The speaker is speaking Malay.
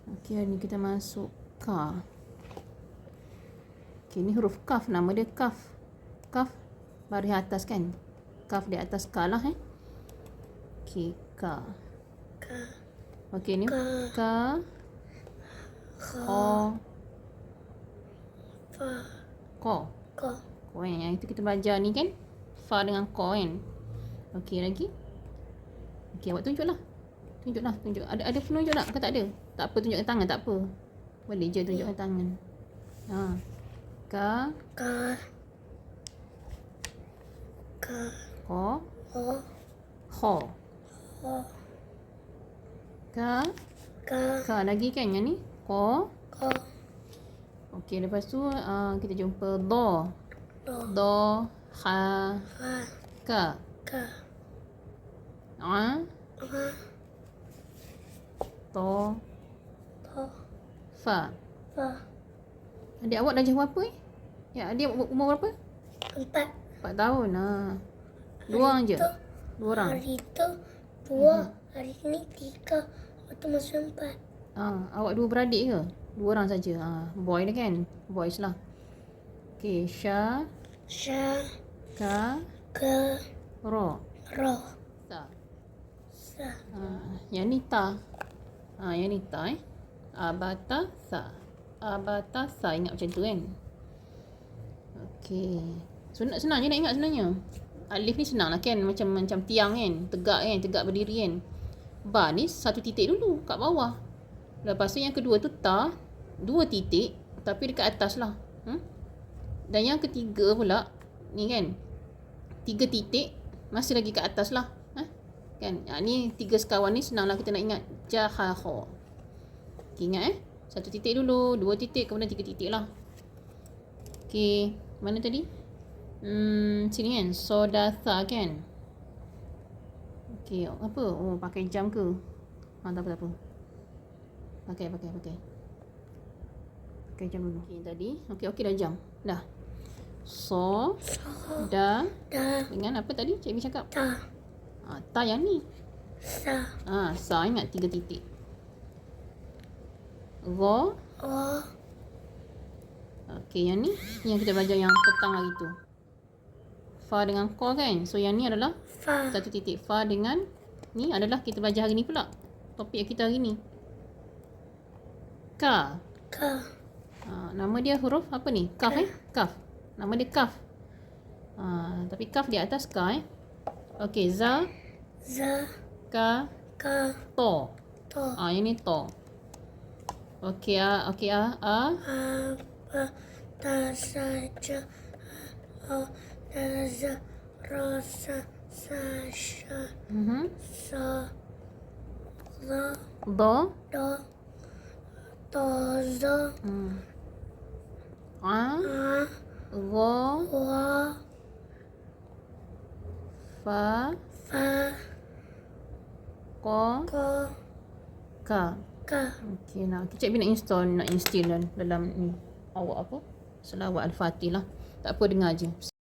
Okey, hari ni kita masuk ka. Okey, ni huruf kaf. Nama dia kaf. Kaf baris atas kan? Kaf di atas ka lah Okey, ka. Ka. Okey, ni Ka. ka. Kha. Fa. Ko. Ko. Ko yang itu kita belajar ni kan? Fa dengan ko kan? Okey, lagi. Okey, awak tunjuklah. Tunjuklah, tunjuk. Ada penunjuk tak? Ke tak ada? Tak apa, tunjukkan tangan, tak apa. Boleh je tunjukkan tangan. Ha. Ka. Ka. Ka. Ko. Ho. Ho. Ho. Ka. Ka. Ka lagi kan yang ni? Ko. Ko. Okey, lepas tu kita jumpa do. Do. Do. Ha. Ha. Ka. Ka. A. Ha. To. To. Fa. Fa. Adik awak dah jawab apa Ya, adik umur berapa? 4 4. tahun. Dua orang je? Dua orang? Hari tu 2. Hari ni 3. Waktu masuk 4. Awak dua beradik ke? Dua orang saja. Boy dah kan? Boys lah. Okey, Sya. Sya. Ka. Ka. Ro. Ro. Ta. Sa. Yang ni ta. Yang ni ta Abata sa. Abata sa. Ingat macam tu kan? Okey. Senang je nak ingat sebenarnya. Alif ni senang lah kan? Macam tiang kan? Tegak kan? Tegak berdiri kan? Ba ni satu titik dulu kat bawah. Lepas tu yang kedua tu ta. 2 titik. Tapi dekat atas lah. Dan yang ketiga pula. Ni kan? 3 titik. Masih lagi kat atas lah. Kan? Ni 3 sekawan ni senang lah kita nak ingat. Jahaho. Okay, ingat satu titik dulu, 2 titik, kemudian 3 titik lah. Okay, mana tadi? Sini kan? Sodatha kan? Okay, apa? Oh, pakai jam ke? Tak apa. Pakai. Pakai jam dulu. Okay, tadi. Okay, dah jam. Dah. So. Da. Da. Dengan apa tadi cikgu cakap? Ta. Ta yang ni. Sa. Sa ingat 3 titik. Go. O. Okey, yang ni yang kita belajar yang petang hari tu. Fa dengan ko kan? So yang ni adalah Fa. 1 titik. Fa dengan ni adalah kita belajar hari ni pula. Topik kita hari ni. Ka. Ka. Nama dia huruf apa ni? Kaf Kaf. Nama dia kaf. Tapi kaf di atas ka Okey, za. Za. Ka. Ka. To. To. Yang ni to. Okey, a. Apa saja za rasa sasha sa la Do. do to zo A. a Go. wa Fa. fa Ko. ko Ka. ka. Okey, cikgu nak instill dalam ni awak apa? Selawat Al-Fatih lah. Tak apa, dengar je.